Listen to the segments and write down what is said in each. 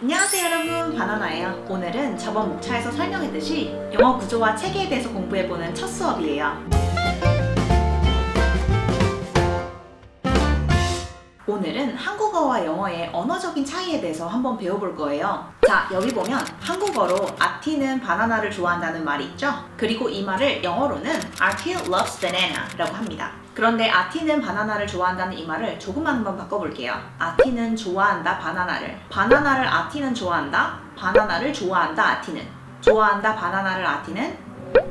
안녕하세요 여러분, 바나나예요. 오늘은 저번 목차에서 설명했듯이 영어 구조와 체계에 대해서 공부해보는 첫 수업이에요. 오늘은 한국어와 영어의 언어적인 차이에 대해서 한번 배워볼 거예요. 자, 여기 보면 한국어로 아티는 바나나를 좋아한다는 말이 있죠? 그리고 이 말을 영어로는 Artie loves banana 라고 합니다. 그런데 아티는 바나나를 좋아한다는 이 말을 조금만 한번 바꿔볼게요. 아티는 좋아한다 바나나를. 바나나를 아티는 좋아한다. 바나나를 좋아한다 아티는. 좋아한다 바나나를 아티는.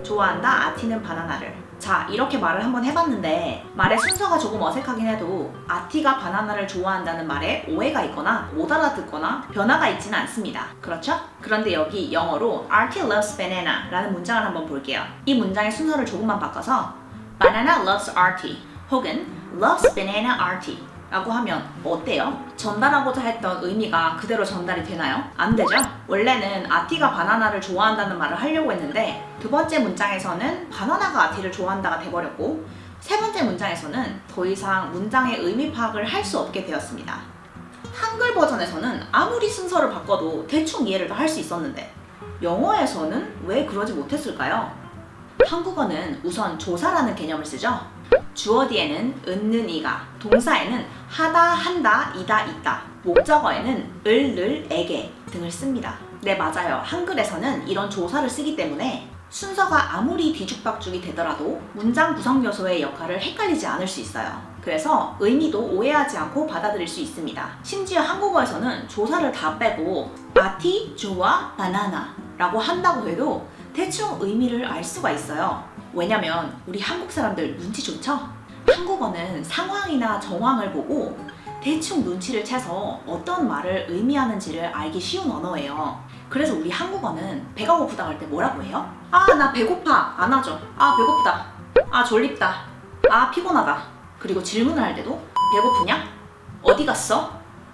좋아한다 아티는 바나나를. 자, 이렇게 말을 한번 해봤는데 말의 순서가 조금 어색하긴 해도 아티가 바나나를 좋아한다는 말에 오해가 있거나 못 알아듣거나 변화가 있지는 않습니다. 그렇죠? 그런데 여기 영어로 Artie loves banana 라는 문장을 한번 볼게요. 이 문장의 순서를 조금만 바꿔서 Banana loves Artie 혹은 loves banana Artie 라고 하면 어때요? 전달하고자 했던 의미가 그대로 전달이 되나요? 안 되죠? 원래는 아티가 바나나를 좋아한다는 말을 하려고 했는데 두 번째 문장에서는 바나나가 아티를 좋아한다가 돼버렸고 세 번째 문장에서는 더 이상 문장의 의미 파악을 할 수 없게 되었습니다. 한글 버전에서는 아무리 순서를 바꿔도 대충 이해를 할 수 있었는데 영어에서는 왜 그러지 못했을까요? 한국어는 우선 조사라는 개념을 쓰죠. 주어 뒤에는 은는 이가, 동사에는 하다, 한다, 이다, 있다, 목적어에는 을, 늘, 에게 등을 씁니다. 네, 맞아요. 한글에서는 이런 조사를 쓰기 때문에 순서가 아무리 뒤죽박죽이 되더라도 문장 구성 요소의 역할을 헷갈리지 않을 수 있어요. 그래서 의미도 오해하지 않고 받아들일 수 있습니다. 심지어 한국어에서는 조사를 다 빼고 아티, 좋아, 바나나 라고 한다고 해도 대충 의미를 알 수가 있어요. 왜냐면 우리 한국 사람들 눈치 좋죠? 한국어는 상황이나 정황을 보고 대충 눈치를 채서 어떤 말을 의미하는지를 알기 쉬운 언어예요. 그래서 우리 한국어는 배가 고프다 할 때 뭐라고 해요? 아, 나 배고파 안 하죠. 아, 배고프다. 아, 졸립다. 아, 피곤하다. 그리고 질문을 할 때도 배고프냐? 어디 갔어?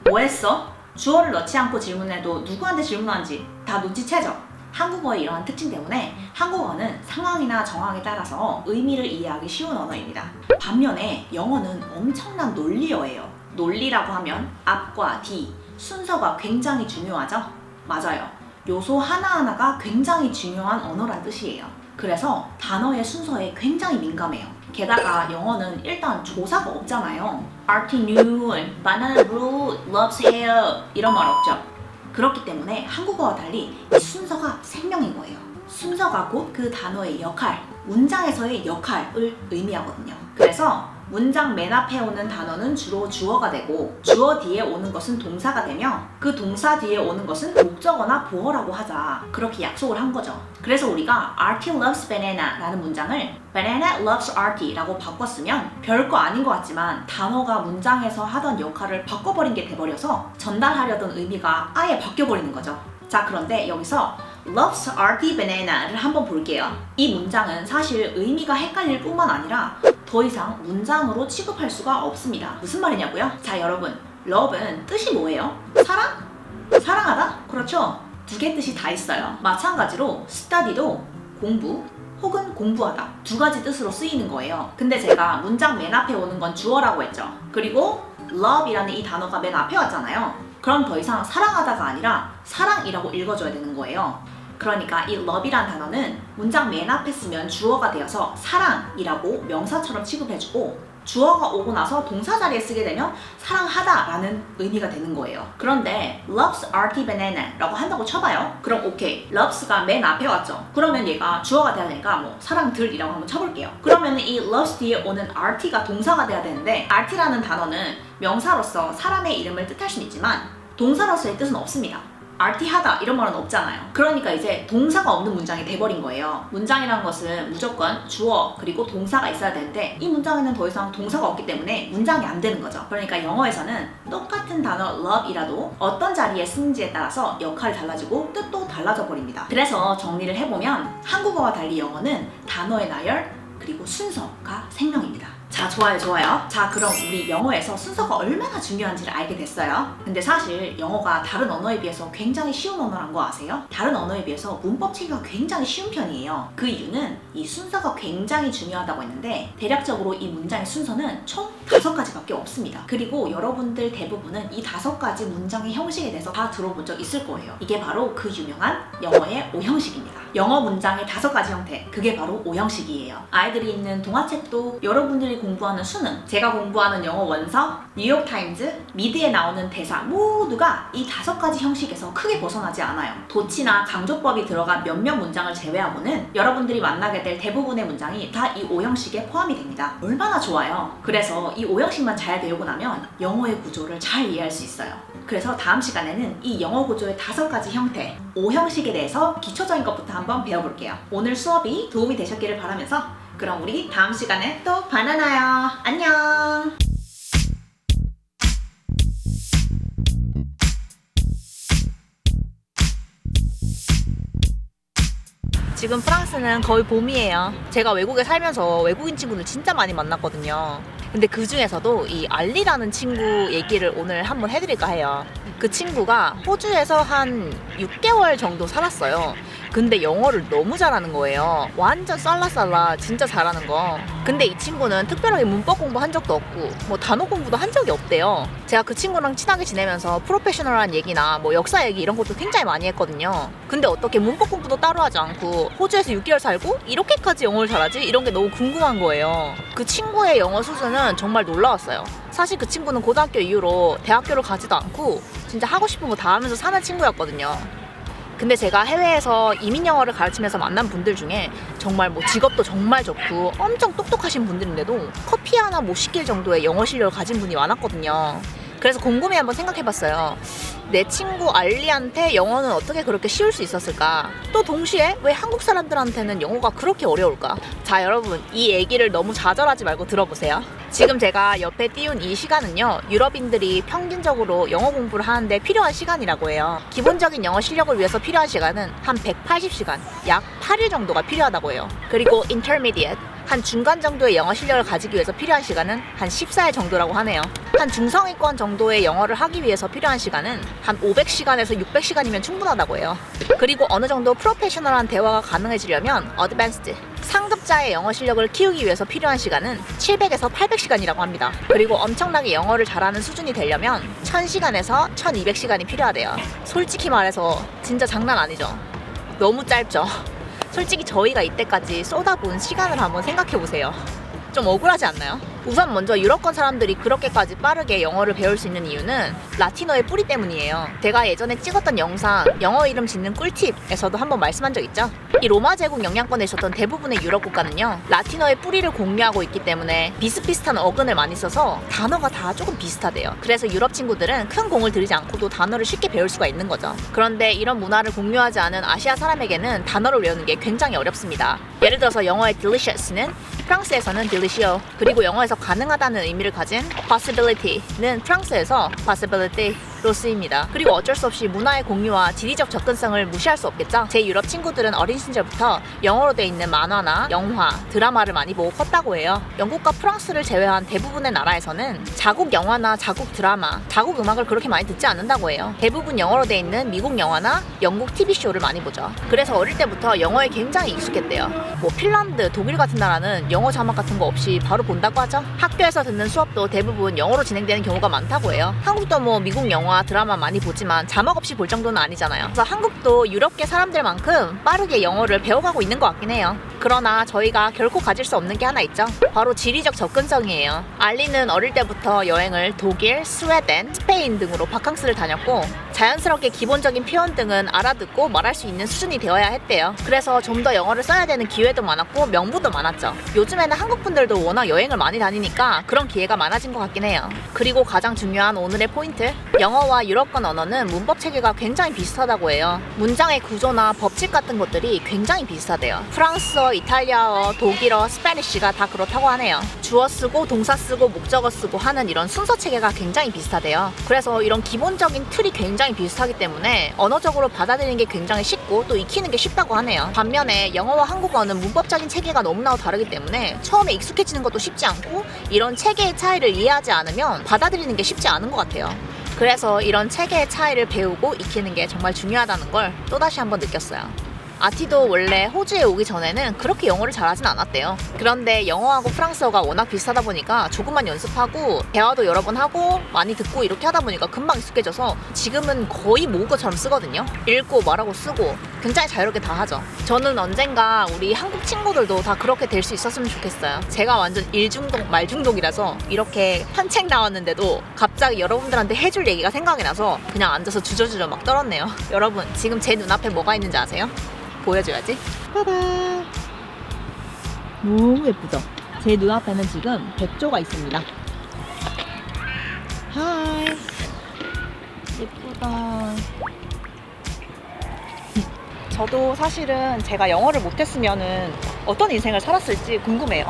뭐 했어? 주어를 넣지 않고 질문해도 누구한테 질문하는지 다 눈치채죠? 한국어의 이러한 특징 때문에 한국어는 상황이나 정황에 따라서 의미를 이해하기 쉬운 언어입니다. 반면에 영어는 엄청난 논리어예요. 논리라고 하면 앞과 뒤, 순서가 굉장히 중요하죠? 맞아요. 요소 하나하나가 굉장히 중요한 언어란 뜻이에요. 그래서 단어의 순서에 굉장히 민감해요. 게다가 영어는 일단 조사가 없잖아요. Artie knew, banana root, loves hair 이런 말 없죠? 그렇기 때문에 한국어와 달리 이 순서가 생명인 거예요. 순서가 곧 그 단어의 역할, 문장에서의 역할을 의미하거든요. 그래서 문장 맨 앞에 오는 단어는 주로 주어가 되고 주어 뒤에 오는 것은 동사가 되며 그 동사 뒤에 오는 것은 목적어나 보어라고 하자 그렇게 약속을 한 거죠. 그래서 우리가 Artie loves banana 라는 문장을 Banana loves Artie 라고 바꿨으면 별거 아닌 것 같지만 단어가 문장에서 하던 역할을 바꿔버린 게 돼버려서 전달하려던 의미가 아예 바뀌어버리는 거죠. 자, 그런데 여기서 loves Artie banana를 한번 볼게요. 이 문장은 사실 의미가 헷갈릴 뿐만 아니라 더 이상 문장으로 취급할 수가 없습니다. 무슨 말이냐고요? 자, 여러분, love는 뜻이 뭐예요? 사랑? 사랑하다? 그렇죠? 두 개 뜻이 다 있어요. 마찬가지로 study도 공부 혹은 공부하다 두 가지 뜻으로 쓰이는 거예요. 근데 제가 문장 맨 앞에 오는 건 주어라고 했죠. 그리고 love이라는 이 단어가 맨 앞에 왔잖아요. 그럼 더 이상 사랑하다가 아니라 사랑이라고 읽어줘야 되는 거예요. 그러니까 이 love이란 단어는 문장 맨 앞에 쓰면 주어가 되어서 사랑이라고 명사처럼 취급해주고 주어가 오고 나서 동사 자리에 쓰게 되면 사랑하다 라는 의미가 되는 거예요. 그런데 loves Artie banana 라고 한다고 쳐봐요. 그럼 오케이, loves가 맨 앞에 왔죠. 그러면 얘가 주어가 돼야 되니까 뭐 사랑들이라고 한번 쳐볼게요. 그러면 이 loves 뒤에 오는 Artie가 동사가 돼야 되는데 Artie라는 단어는 명사로서 사람의 이름을 뜻할 수는 있지만 동사로서의 뜻은 없습니다. artie하다 이런 말은 없잖아요. 그러니까 이제 동사가 없는 문장이 돼버린 거예요. 문장이라는 것은 무조건 주어 그리고 동사가 있어야 되는데 이 문장에는 더 이상 동사가 없기 때문에 문장이 안 되는 거죠. 그러니까 영어에서는 똑같은 단어 love이라도 어떤 자리에 쓰는지에 따라서 역할이 달라지고 뜻도 달라져 버립니다. 그래서 정리를 해보면 한국어와 달리 영어는 단어의 나열 그리고 순서가 생명입니다. 자, 좋아요, 좋아요. 자, 그럼 우리 영어에서 순서가 얼마나 중요한지를 알게 됐어요. 근데 사실 영어가 다른 언어에 비해서 굉장히 쉬운 언어란 거 아세요? 다른 언어에 비해서 문법 체계가 굉장히 쉬운 편이에요. 그 이유는 이 순서가 굉장히 중요하다고 했는데 대략적으로 이 문장의 순서는 총 5가지밖에 없습니다. 그리고 여러분들 대부분은 이 5가지 문장의 형식에 대해서 다 들어본 적 있을 거예요. 이게 바로 그 유명한 영어의 O형식입니다. 영어 문장의 5가지 형태, 그게 바로 O형식이에요. 아이들이 읽는 동화책도, 여러분들이 공부하는 수능, 제가 공부하는 영어 원서, 뉴욕타임즈, 미드에 나오는 대사 모두가 이 5가지 형식에서 크게 벗어나지 않아요. 도치나 강조법이 들어간 몇몇 문장을 제외하고는 여러분들이 만나게 될 대부분의 문장이 다 이 O형식에 포함이 됩니다. 얼마나 좋아요. 그래서 이 O형식만 잘 배우고 나면 영어의 구조를 잘 이해할 수 있어요. 그래서 다음 시간에는 이 영어 구조의 5가지 형태, O형식에 대해서 기초적인 것부터 한번 배워볼게요. 오늘 수업이 도움이 되셨기를 바라면서 그럼 우리 다음 시간에 또 만나요. 안녕! 지금 프랑스는 거의 봄이에요. 제가 외국에 살면서 외국인 친구들 진짜 많이 만났거든요. 근데 그 중에서도 이 알리라는 친구 얘기를 오늘 한번 해드릴까 해요. 그 친구가 호주에서 한 6개월 정도 살았어요. 근데 영어를 너무 잘하는 거예요. 완전 쌀라쌀라 진짜 잘하는 거. 근데 이 친구는 특별하게 문법 공부한 적도 없고 뭐 단어 공부도 한 적이 없대요. 제가 그 친구랑 친하게 지내면서 프로페셔널한 얘기나 뭐 역사 얘기 이런 것도 굉장히 많이 했거든요. 근데 어떻게 문법 공부도 따로 하지 않고 호주에서 6개월 살고 이렇게까지 영어를 잘하지? 이런 게 너무 궁금한 거예요. 그 친구의 영어 수준은 정말 놀라웠어요. 사실 그 친구는 고등학교 이후로 대학교를 가지도 않고 진짜 하고 싶은 거 다 하면서 사는 친구였거든요. 근데 제가 해외에서 이민 영어를 가르치면서 만난 분들 중에 정말 뭐 직업도 정말 좋고 엄청 똑똑하신 분들인데도 커피 하나 못 시킬 정도의 영어 실력을 가진 분이 많았거든요. 그래서 곰곰이 한번 생각해봤어요. 내 친구 알리한테 영어는 어떻게 그렇게 쉬울 수 있었을까? 또 동시에 왜 한국 사람들한테는 영어가 그렇게 어려울까? 자, 여러분, 이 얘기를 너무 좌절하지 말고 들어보세요. 지금 제가 옆에 띄운 이 시간은요, 유럽인들이 평균적으로 영어 공부를 하는데 필요한 시간이라고 해요. 기본적인 영어 실력을 위해서 필요한 시간은 한 180시간, 약 8일 정도가 필요하다고 해요. 그리고 intermediate, 한 중간 정도의 영어 실력을 가지기 위해서 필요한 시간은 한 14일 정도라고 하네요. 한 중성위권 정도의 영어를 하기 위해서 필요한 시간은 한 500시간에서 600시간이면 충분하다고 해요. 그리고 어느 정도 프로페셔널한 대화가 가능해지려면 어드밴스드, 상급자의 영어 실력을 키우기 위해서 필요한 시간은 700에서 800시간이라고 합니다. 그리고 엄청나게 영어를 잘하는 수준이 되려면 1000시간에서 1200시간이 필요하대요. 솔직히 말해서 진짜 장난 아니죠? 너무 짧죠? 솔직히 저희가 이때까지 쏟아부은 시간을 한번 생각해보세요. 좀 억울하지 않나요? 우선 먼저 유럽권 사람들이 그렇게까지 빠르게 영어를 배울 수 있는 이유는 라틴어의 뿌리 때문이에요. 제가 예전에 찍었던 영상 영어 이름 짓는 꿀팁에서도 한번 말씀한 적 있죠? 이 로마 제국 영향권에 있었던 대부분의 유럽 국가는요, 라틴어의 뿌리를 공유하고 있기 때문에 비슷비슷한 어근을 많이 써서 단어가 다 조금 비슷하대요. 그래서 유럽 친구들은 큰 공을 들이지 않고도 단어를 쉽게 배울 수가 있는 거죠. 그런데 이런 문화를 공유하지 않은 아시아 사람에게는 단어를 외우는 게 굉장히 어렵습니다. 예를 들어서 영어의 delicious는 프랑스에서는 delicieux, 그리고 영어에서 가능하다는 의미를 가진 possibility는 프랑스에서 possibility로 쓰입니다. 그리고 어쩔 수 없이 문화의 공유와 지리적 접근성을 무시할 수 없겠죠. 제 유럽 친구들은 어린 시절부터 영어로 돼 있는 만화나 영화, 드라마를 많이 보고 컸다고 해요. 영국과 프랑스를 제외한 대부분의 나라에서는 자국 영화나 자국 드라마, 자국 음악을 그렇게 많이 듣지 않는다고 해요. 대부분 영어로 돼 있는 미국 영화나 영국 TV쇼를 많이 보죠. 그래서 어릴 때부터 영어에 굉장히 익숙했대요. 뭐 핀란드, 독일 같은 나라는 영어 자막 같은 거 없이 바로 본다고 하죠. 학교에서 듣는 수업도 대부분 영어로 진행되는 경우가 많다고 해요. 한국도 뭐 미국 영화, 드라마 많이 보지만 자막 없이 볼 정도는 아니잖아요. 그래서 한국도 유럽계 사람들만큼 빠르게 영어를 배워가고 있는 것 같긴 해요. 그러나 저희가 결코 가질 수 없는 게 하나 있죠. 바로 지리적 접근성이에요. 알리는 어릴 때부터 여행을 독일, 스웨덴, 스페인 등으로 바캉스를 다녔고 자연스럽게 기본적인 표현 등은 알아듣고 말할 수 있는 수준이 되어야 했대요. 그래서 좀 더 영어를 써야 되는 기회도 많았고 명분도 많았죠. 요즘에는 한국 분들도 워낙 여행을 많이 다니니까 그런 기회가 많아진 것 같긴 해요. 그리고 가장 중요한 오늘의 포인트, 영어와 유럽권 언어는 문법 체계가 굉장히 비슷하다고 해요. 문장의 구조나 법칙 같은 것들이 굉장히 비슷하대요. 프랑스어 프랑스어, 이탈리아어, 독일어, 스페니쉬가 다 그렇다고 하네요. 주어 쓰고 동사 쓰고 목적어 쓰고 하는 이런 순서 체계가 굉장히 비슷하대요. 그래서 이런 기본적인 틀이 굉장히 비슷하기 때문에 언어적으로 받아들이는 게 굉장히 쉽고 또 익히는 게 쉽다고 하네요. 반면에 영어와 한국어는 문법적인 체계가 너무나도 다르기 때문에 처음에 익숙해지는 것도 쉽지 않고 이런 체계의 차이를 이해하지 않으면 받아들이는 게 쉽지 않은 것 같아요. 그래서 이런 체계의 차이를 배우고 익히는 게 정말 중요하다는 걸 또다시 한번 느꼈어요. 아티도 원래 호주에 오기 전에는 그렇게 영어를 잘하진 않았대요. 그런데 영어하고 프랑스어가 워낙 비슷하다 보니까 조금만 연습하고 대화도 여러 번 하고 많이 듣고 이렇게 하다 보니까 금방 익숙해져서 지금은 거의 모국어처럼 쓰거든요. 읽고 말하고 쓰고 굉장히 자유롭게 다 하죠. 저는 언젠가 우리 한국 친구들도 다 그렇게 될 수 있었으면 좋겠어요. 제가 완전 일중독 말중독이라서 이렇게 산책 나왔는데도 갑자기 여러분들한테 해줄 얘기가 생각이 나서 그냥 앉아서 주저주저 막 떨었네요. 여러분 지금 제 눈앞에 뭐가 있는지 아세요? 보여줘야지. 짜잔! 너무 예쁘죠? 제 눈앞에는 지금 백조가 있습니다. 하이! 예쁘다. 저도 사실은 제가 영어를 못했으면은 어떤 인생을 살았을지 궁금해요.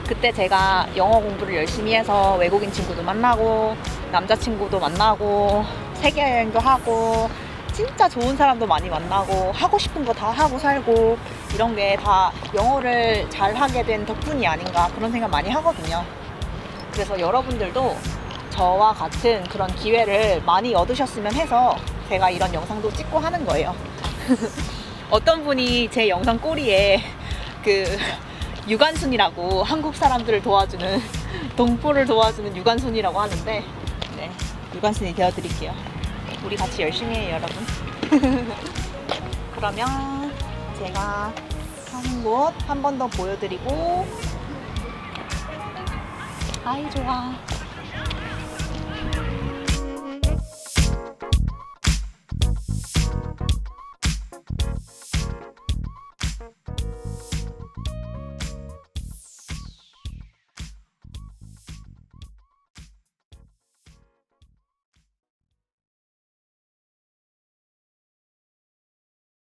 그때 제가 영어 공부를 열심히 해서 외국인 친구도 만나고 남자친구도 만나고 세계 여행도 하고 진짜 좋은 사람도 많이 만나고 하고 싶은 거 다 하고 살고 이런 게 다 영어를 잘 하게 된 덕분이 아닌가 그런 생각 많이 하거든요. 그래서 여러분들도 저와 같은 그런 기회를 많이 얻으셨으면 해서 제가 이런 영상도 찍고 하는 거예요. 어떤 분이 제 영상 꼬리에 그 유관순이라고 한국 사람들을 도와주는 동포를 도와주는 유관순이라고 하는데 네, 유관순이 되어드릴게요. 우리 같이 열심히 해요, 여러분. 그러면 제가 사는 곳 한 번 더 보여드리고 아이 좋아.